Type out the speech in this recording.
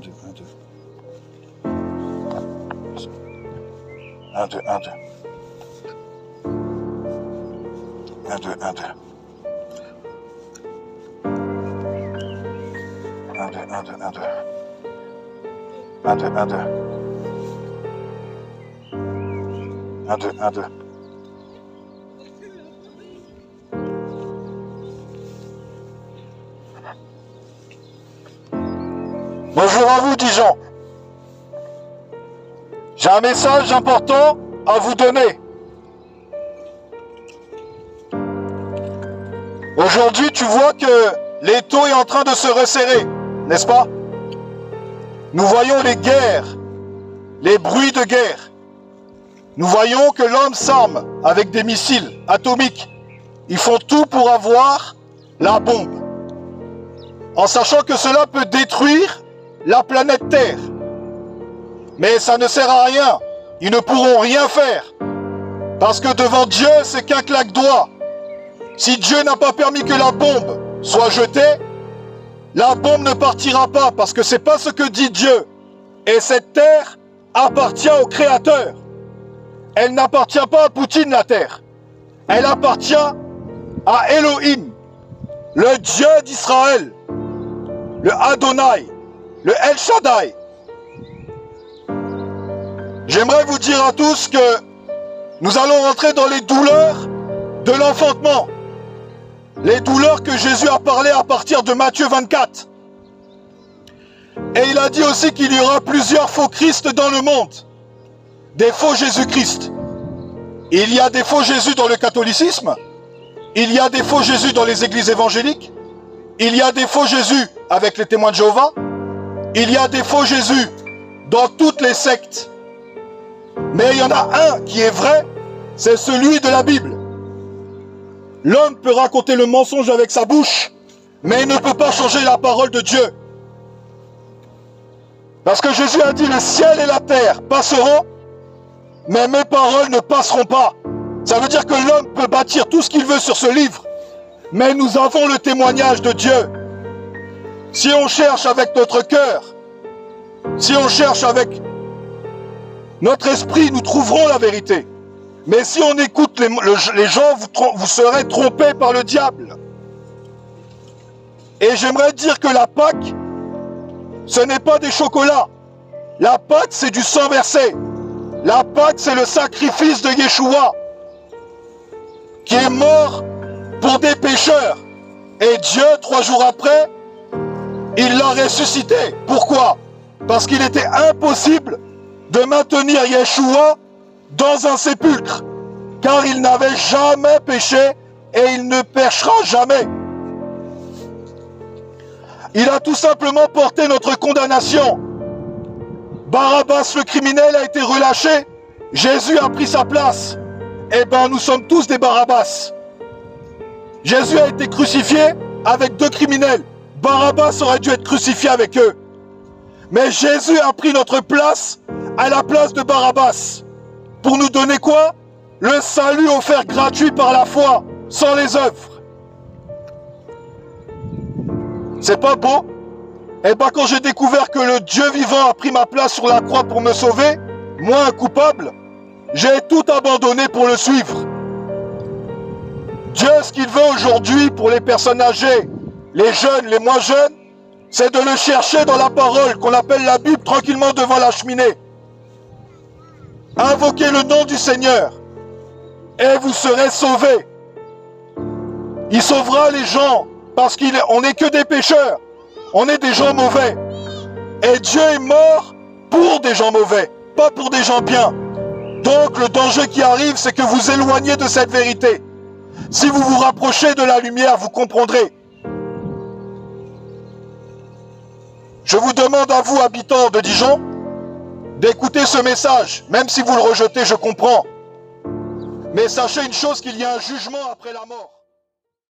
2, 1, 2. 1, 2, 1, 2. 1, 2, 1, 2. 1, 2, 1, 2, 1, 2. 1, 2, 1, 2. 1, 2, 1, 2. Bonjour à vous, Dijon. J'ai un message important à vous donner. Aujourd'hui, tu vois que l'étau est en train de se resserrer, n'est-ce pas? Nous voyons les guerres, les bruits de guerre. Nous voyons que l'homme s'arme avec des missiles atomiques. Ils font tout pour avoir la bombe, en sachant que cela peut détruire la planète Terre. Mais ça ne sert à rien. Ils ne pourront rien faire. Parce que devant Dieu, c'est qu'un claque-doigt. Si Dieu n'a pas permis que la bombe soit jetée, la bombe ne partira pas, parce que c'est pas ce que dit Dieu. Et cette terre appartient au Créateur. Elle n'appartient pas à Poutine, la terre. Elle appartient à Elohim, le Dieu d'Israël, le Adonai, le El Shaddai. J'aimerais vous dire à tous que nous allons rentrer dans les douleurs de l'enfantement. Les douleurs que Jésus a parlé à partir de Matthieu 24. Et il a dit aussi qu'il y aura plusieurs faux Christ dans le monde. Des faux Jésus-Christ. Il y a des faux Jésus dans le catholicisme. Il y a des faux Jésus dans les églises évangéliques. Il y a des faux Jésus avec les témoins de Jéhovah. Il y a des faux Jésus dans toutes les sectes. Mais il y en a un qui est vrai, c'est celui de la Bible. L'homme peut raconter le mensonge avec sa bouche, mais il ne peut pas changer la parole de Dieu. Parce que Jésus a dit, le ciel et la terre passeront, mais mes paroles ne passeront pas. Ça veut dire que l'homme peut bâtir tout ce qu'il veut sur ce livre, mais nous avons le témoignage de Dieu. Si on cherche avec notre cœur, si on cherche avec notre esprit, nous trouverons la vérité. Mais si on écoute les gens, vous serez trompés par le diable. Et j'aimerais dire que la Pâque, ce n'est pas des chocolats. La Pâque, c'est du sang versé. La Pâque, c'est le sacrifice de Yeshua, qui est mort pour des pécheurs. Et Dieu, 3 jours après, il l'a ressuscité. Pourquoi? Parce qu'il était impossible de maintenir Yeshua dans un sépulcre, car il n'avait jamais péché et il ne péchera jamais. Il a tout simplement porté notre condamnation. Barabbas le criminel a été relâché, Jésus a pris sa place. Eh bien, nous sommes tous des Barabbas. Jésus a été crucifié avec 2 criminels. Barabbas aurait dû être crucifié avec eux. Mais Jésus a pris notre place à la place de Barabbas. Pour nous donner quoi? Le salut offert gratuit par la foi, sans les œuvres. C'est pas beau? Eh bien, quand j'ai découvert que le Dieu vivant a pris ma place sur la croix pour me sauver, moi un coupable, j'ai tout abandonné pour le suivre. Dieu, ce qu'il veut aujourd'hui pour les personnes âgées, les jeunes, les moins jeunes, c'est de le chercher dans la parole qu'on appelle la Bible, tranquillement devant la cheminée. Invoquez le nom du Seigneur et vous serez sauvés. Il sauvera les gens parce qu'on n'est que des pécheurs. On est des gens mauvais. Et Dieu est mort pour des gens mauvais, pas pour des gens bien. Donc le danger qui arrive, c'est que vous éloignez de cette vérité. Si vous vous rapprochez de la lumière, vous comprendrez. Je vous demande à vous, habitants de Dijon, d'écouter ce message. Même si vous le rejetez, je comprends. Mais sachez une chose, qu'il y a un jugement après la mort.